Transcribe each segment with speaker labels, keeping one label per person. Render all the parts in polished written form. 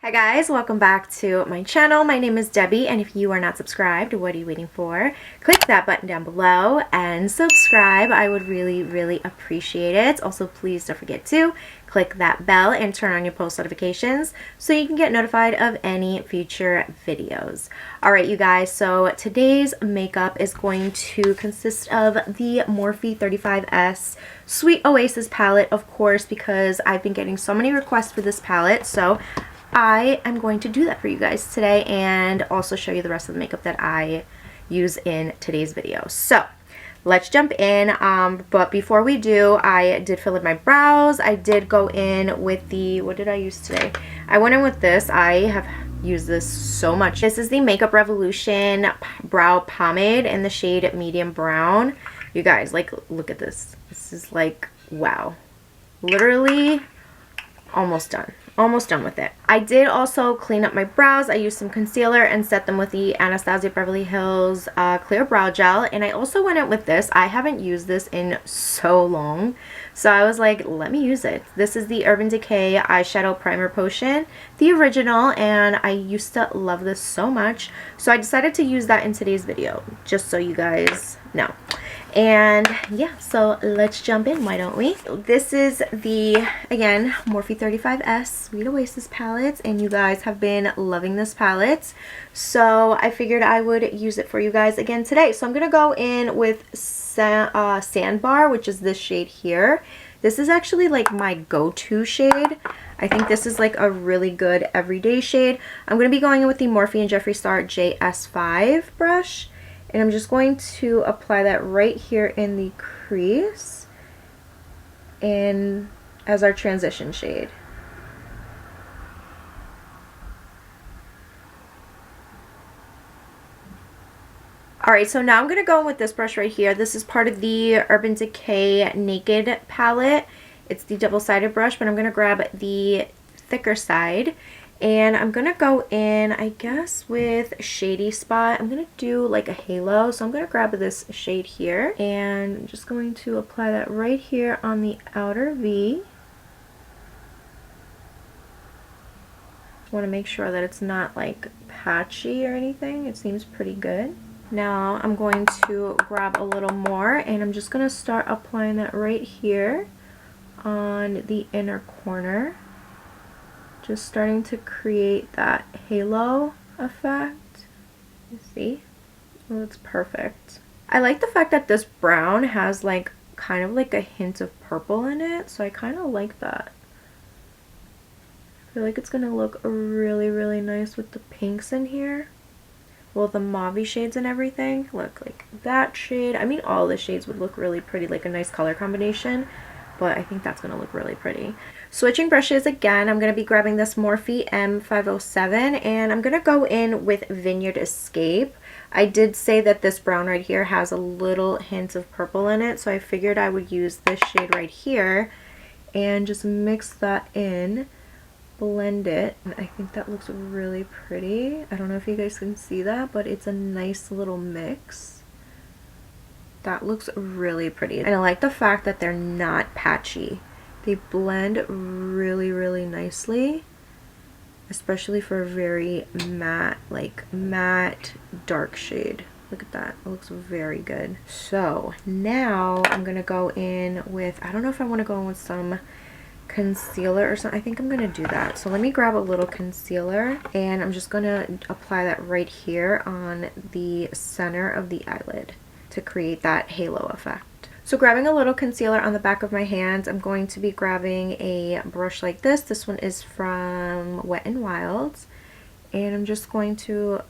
Speaker 1: Hi guys, welcome back to my channel. My name is Debbie, and if you are not subscribed, what are you waiting for? Click that button down below and subscribe. I would really appreciate it. Also, please don't forget to click that bell and turn on your post notifications so you can get notified of any future videos. Alright you guys, so today's makeup is going to consist of the Morphe 35S Sweet Oasis palette, of course, because I've been getting so many requests for this palette, so I am going to do that for you guys today and also show you the rest of the makeup that I use in today's video. So let's jump in, but before we do, I did fill in my brows. I did go in with the, what did I use today? I went in with this. I have used this so much. This is the Makeup Revolution brow pomade in the shade medium brown. You guys, like, look at this. This is like, wow, literally almost done. Almost done with it. I did also clean up my brows. I used some concealer and set them with the Anastasia Beverly Hills Clear Brow Gel. And I also went in with this. I haven't used this in so long, so I was like, let me use it. This is the Urban Decay Eyeshadow Primer Potion, the original, and I used to love this so much. So I decided to use that in today's video, just so you guys know. And yeah, so let's jump in, why don't we? This is the, again, Morphe 35S Sweet Oasis palette, and you guys have been loving this palette, so I figured I would use it for you guys again today. So I'm gonna go in with Sandbar, which is this shade here. This is actually like my go-to shade. I think this is like a really good everyday shade. I'm gonna be going in with the Morphe and Jeffree Star JS5 brush. And I'm just going to apply that right here in the crease and as our transition shade. Alright, so now I'm going to go in with this brush right here. This is part of the Urban Decay Naked palette. It's the double-sided brush, but I'm going to grab the thicker side. And I'm going to go in, I guess, with Shady Spot. I'm going to do like a halo. So I'm going to grab this shade here. And I'm just going to apply that right here on the outer V. Want to make sure that it's not like patchy or anything. It seems pretty good. Now I'm going to grab a little more. And I'm just going to start applying that right here on the inner corner. Just starting to create that halo effect. You see? It looks perfect. I like the fact that this brown has like kind of like a hint of purple in it, so I kind of like that. I feel like it's gonna look really nice with the pinks in here. Well, the mauve shades and everything. Look, like that shade. I mean, all the shades would look really pretty, like a nice color combination. But I think that's going to look really pretty. Switching brushes again, I'm going to be grabbing this Morphe M507 and I'm going to go in with Vineyard Escape. I did say that this brown right here has a little hint of purple in it, so I figured I would use this shade right here and just mix that in, blend it. And I think that looks really pretty. I don't know if you guys can see that, but it's a nice little mix. That looks really pretty. And I like the fact that they're not patchy. They blend really nicely, especially for a very matte, like matte dark shade. Look at that. It looks very good. So now I'm going to go in with, I don't know if I want to go in with some concealer or something. I think I'm going to do that. So let me grab a little concealer and I'm just going to apply that right here on the center of the eyelid to create that halo effect. So grabbing a little concealer on the back of my hands, I'm going to be grabbing a brush like this. This one is from Wet n Wild. And I'm just going to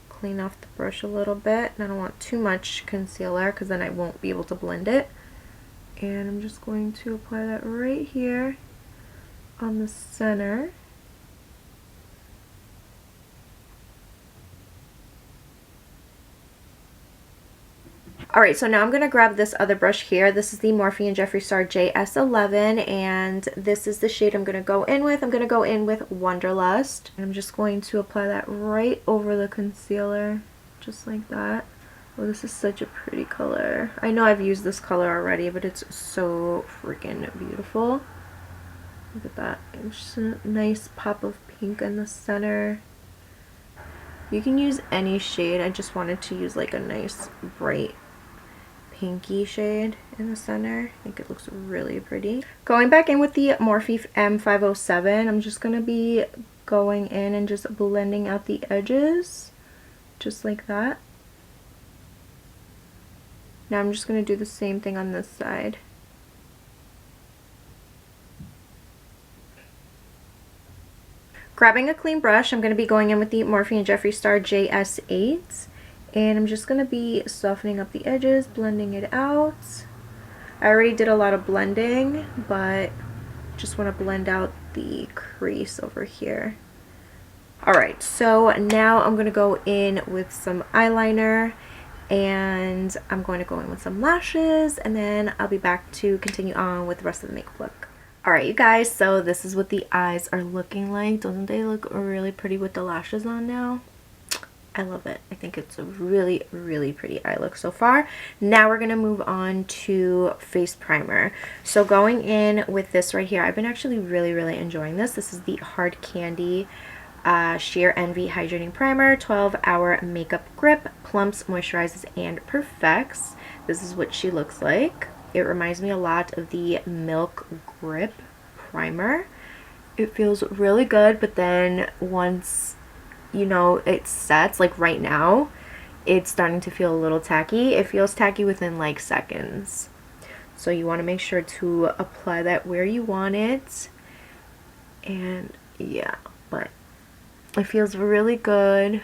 Speaker 1: clean off the brush a little bit. And I don't want too much concealer because then I won't be able to blend it. And I'm just going to apply that right here on the center. Alright, so now I'm going to grab this other brush here. This is the Morphe and Jeffree Star JS11, and this is the shade I'm going to go in with. I'm going to go in with Wanderlust. And I'm just going to apply that right over the concealer, just like that. Oh, this is such a pretty color. I know I've used this color already, but it's so freaking beautiful. Look at that. It's just a nice pop of pink in the center. You can use any shade. I just wanted to use like a nice bright pinky shade in the center. I think it looks really pretty. Going back in with the Morphe M507, I'm just gonna be going in and just blending out the edges, just like that. Now I'm just gonna do the same thing on this side. Grabbing a clean brush, I'm going to be going in with the Morphe and Jeffree Star JS8, and I'm just going to be softening up the edges, blending it out. I already did a lot of blending, but just want to blend out the crease over here. Alright, so now I'm going to go in with some eyeliner, and I'm going to go in with some lashes, and then I'll be back to continue on with the rest of the makeup look. Alright, you guys, so this is what the eyes are looking like. Doesn't they look really pretty with the lashes on now? I love it. I think it's a really, really pretty eye look so far. Now we're going to move on to face primer. So going in with this right here, I've been actually really, really enjoying this. This is the Hard Candy Sheer Envy Hydrating Primer, 12-hour makeup grip, plumps, moisturizes, and perfects. This is what she looks like. It reminds me a lot of the Milk Grip primer. It feels really good, but then once, you know, it sets, like right now, it's starting to feel a little tacky. It feels tacky within like seconds. So you want to make sure to apply that where you want it. And yeah, but it feels really good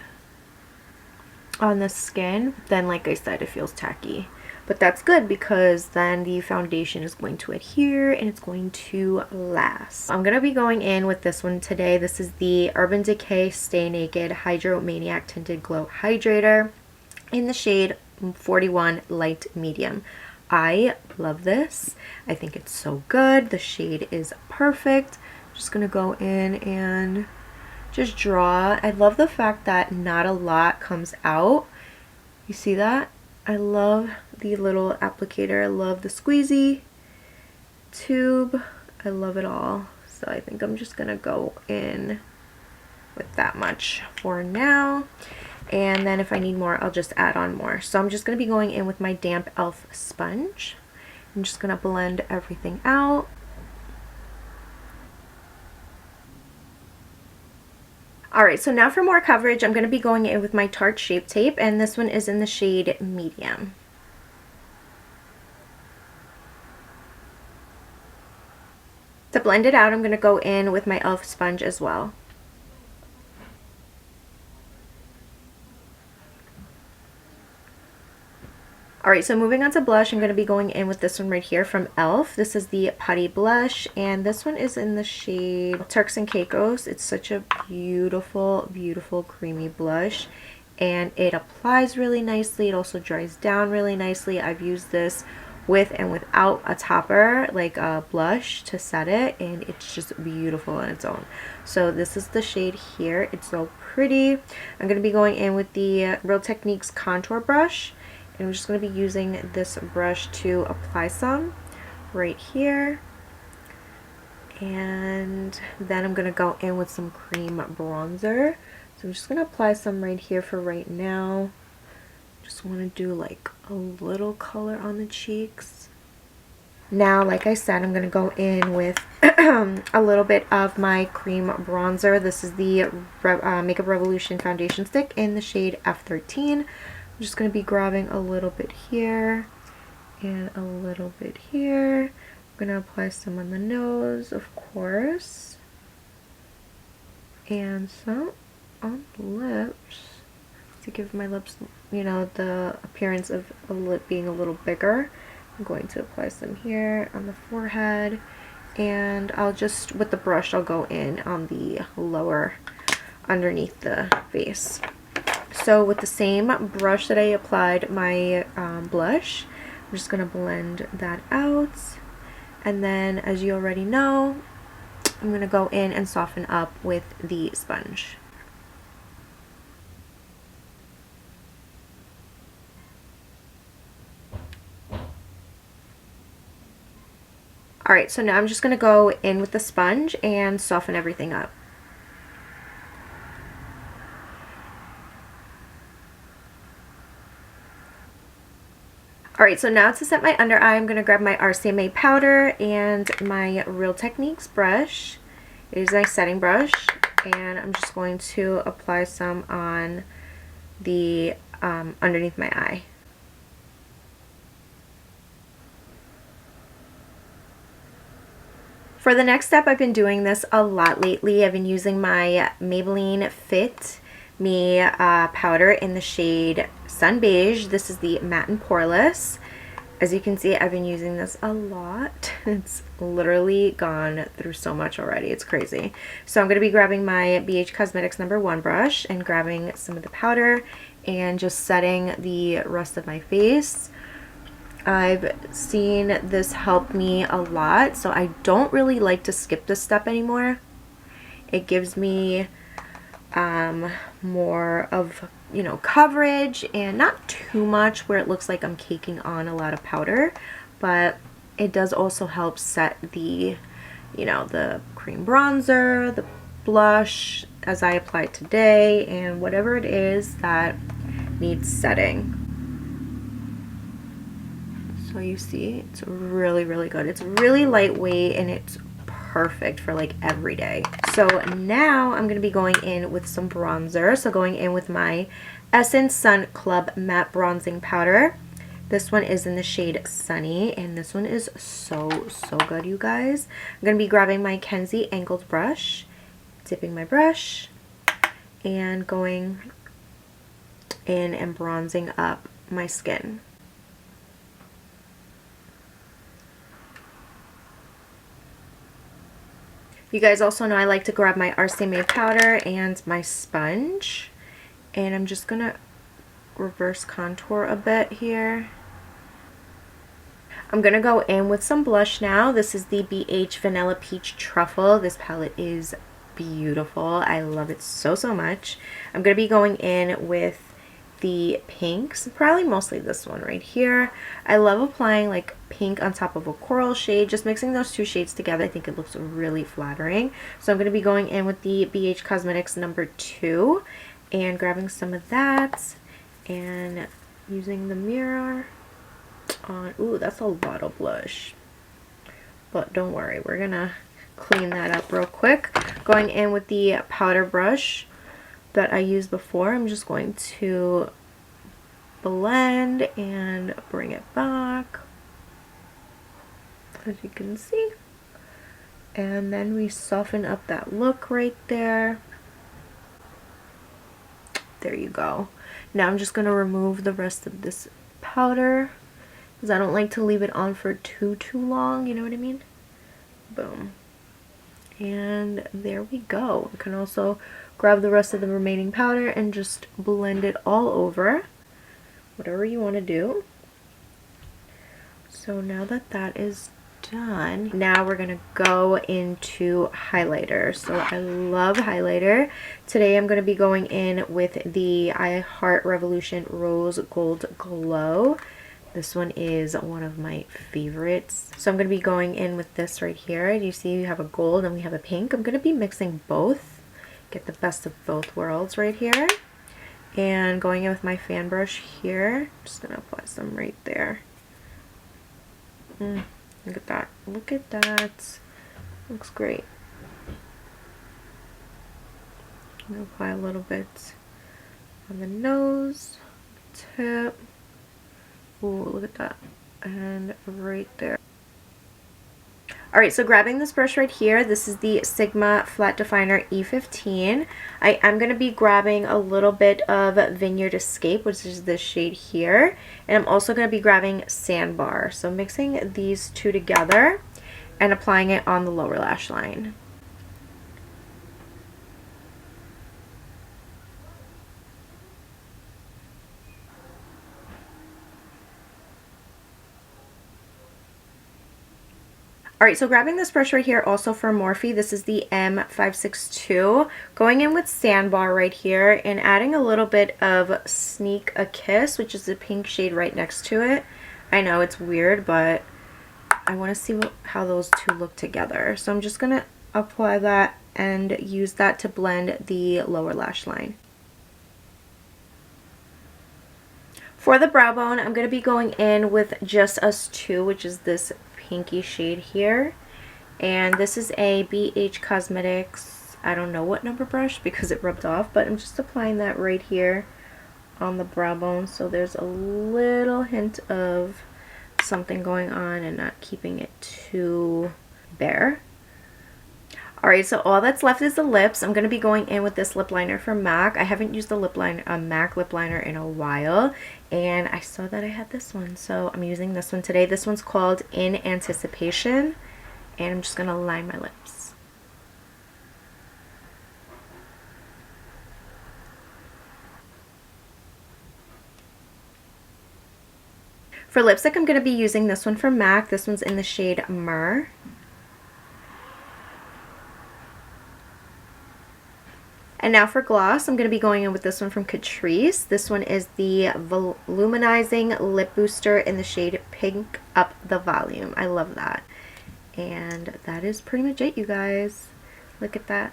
Speaker 1: on the skin. Then, like I said, it feels tacky. But that's good because then the foundation is going to adhere and it's going to last. I'm going to be going in with this one today. This is the Urban Decay Stay Naked Hydro Maniac Tinted Glow Hydrator in the shade 41 Light Medium. I love this. I think it's so good. The shade is perfect. I'm just going to go in and just draw. I love the fact that not a lot comes out. You see that? I love the little applicator. I love the squeezy tube. I love it all. So I think I'm just gonna go in with that much for now. And then if I need more, I'll just add on more. So I'm just gonna be going in with my damp e.l.f. sponge. I'm just gonna blend everything out. Alright, so now for more coverage, I'm going to be going in with my Tarte Shape Tape, and this one is in the shade Medium. To blend it out, I'm going to go in with my e.l.f. sponge as well. Alright, so moving on to blush, I'm going to be going in with this one right here from e.l.f. This is the Putty Blush, and this one is in the shade Turks and Caicos. It's such a beautiful, beautiful creamy blush, and it applies really nicely. It also dries down really nicely. I've used this with and without a topper, like a blush, to set it, and it's just beautiful on its own. So this is the shade here. It's so pretty. I'm going to be going in with the Real Techniques contour brush. And I'm just going to be using this brush to apply some right here. And then I'm going to go in with some cream bronzer. So I'm just going to apply some right here for right now. Just want to do like a little color on the cheeks. Now, like I said, I'm going to go in with a little bit of my cream bronzer. This is the Makeup Revolution Foundation Stick in the shade F13. I'm just going to be grabbing a little bit here and a little bit here. I'm going to apply some on the nose, of course, and some on the lips to give my lips, you know, the appearance of a lip being a little bigger. I'm going to apply some here on the forehead, and I'll just, with the brush, I'll go in on the lower underneath the face. So with the same brush that I applied my blush, I'm just going to blend that out. And then, as you already know, I'm going to go in and soften up with the sponge. Alright, so now I'm just going to go in with the sponge and soften everything up. Alright, so now to set my under eye, I'm going to grab my RCMA powder and my Real Techniques brush. It is my setting brush, and I'm just going to apply some on the underneath my eye. For the next step, I've been doing this a lot lately. I've been using my Maybelline Fit Me powder in the shade Sun Beige. This is the Matte and Poreless. As you can see, I've been using this a lot. It's literally gone through so much already. It's crazy. So I'm going to be grabbing my BH Cosmetics #1 brush and grabbing some of the powder and just setting the rest of my face. I've seen this help me a lot, so I don't really like to skip this step anymore. It gives me more of, you know, coverage and not too much where it looks like I'm caking on a lot of powder, but it does also help set the, you know, the cream bronzer, the blush as I applied today, and whatever it is that needs setting. So you see, it's really, really good. It's really lightweight and it's perfect for like every day. So now I'm going to be going in with some bronzer. So going in with my Essence Sun Club Matte Bronzing Powder. This one is in the shade Sunny, and this one is so good, you guys. I'm going to be grabbing my Kenzie angled brush, dipping my brush, and going in and bronzing up my skin. You guys also know I like to grab my RCMA powder and my sponge, and I'm just gonna reverse contour a bit here. I'm gonna go in with some blush now. This is the BH Vanilla Peach Truffle. This palette is beautiful. I love it so much. I'm gonna be going in with the pinks, probably mostly this one right here. I love applying like pink on top of a coral shade, just mixing those two shades together. I think it looks really flattering. So I'm going to be going in with the BH Cosmetics #2 and grabbing some of that and using the mirror on. Ooh, that's a lot of blush, but don't worry, we're gonna clean that up real quick. Going in with the powder brush that I used before, I'm just going to blend and bring it back, as you can see, and then we soften up that look right there. There you go. Now I'm just going to remove the rest of this powder because I don't like to leave it on for too long, you know what I mean? Boom. And there we go. You can also grab the rest of the remaining powder and just blend it all over, whatever you want to do. So now that that is done, now we're gonna go into highlighter. So I love highlighter. Today I'm gonna be going in with the I Heart Revolution Rose Gold Glow. This one is one of my favorites. So I'm going to be going in with this right here. You see you have a gold and we have a pink. I'm going to be mixing both. Get the best of both worlds right here. And going in with my fan brush here. Just going to apply some right there. Look at that. Look at that. Looks great. I'm going to apply a little bit on the nose, tip. Ooh, look at that. And right there. Alright, so grabbing this brush right here, this is the Sigma Flat Definer E15. I am going to be grabbing a little bit of Vineyard Escape, which is this shade here. And I'm also going to be grabbing Sandbar. So mixing these two together and applying it on the lower lash line. Alright, so grabbing this brush right here, also for Morphe, this is the M562, going in with Sandbar right here and adding a little bit of Sneak a Kiss, which is the pink shade right next to it. I know it's weird, but I want to see how those two look together. So I'm just going to apply that and use that to blend the lower lash line. For the brow bone, I'm going to be going in with Just Us 2, which is this pinky shade here. And this is a BH Cosmetics, I don't know what number brush because it rubbed off, but I'm just applying that right here on the brow bone, so there's a little hint of something going on and not keeping it too bare. Alright, so all that's left is the lips. I'm going to be going in with this lip liner from MAC. I haven't used a MAC lip liner in a while, and I saw that I had this one, so I'm using this one today. This one's called In Anticipation, and I'm just going to line my lips. For lipstick, I'm going to be using this one from MAC. This one's in the shade Myrrh. And now for gloss, I'm going to be going in with this one from Catrice. This one is the Voluminizing Lip Booster in the shade Pink Up the Volume. I love that. And that is pretty much it, you guys. Look at that.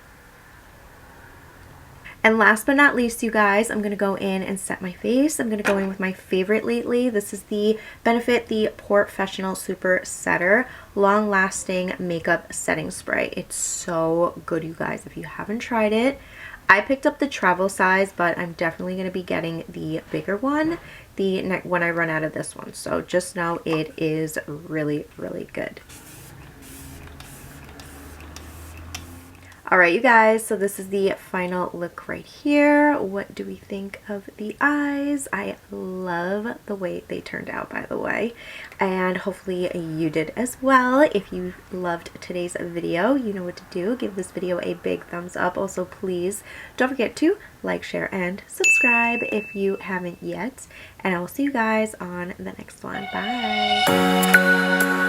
Speaker 1: And last but not least, you guys, I'm going to go in and set my face. I'm going to go in with my favorite lately. This is the Benefit the Professional Super Setter Long Lasting Makeup Setting Spray. It's so good, you guys, if you haven't tried it. I picked up the travel size, but I'm definitely going to be getting the bigger one when I run out of this one. So just know it is really, really good. Alright, you guys, so this is the final look right here. What do we think of the eyes? I love the way they turned out, by the way, and hopefully you did as well. If you loved today's video, you know what to do. Give this video a big thumbs up. Also, please don't forget to like, share, and subscribe if you haven't yet, and I will see you guys on the next one. Bye!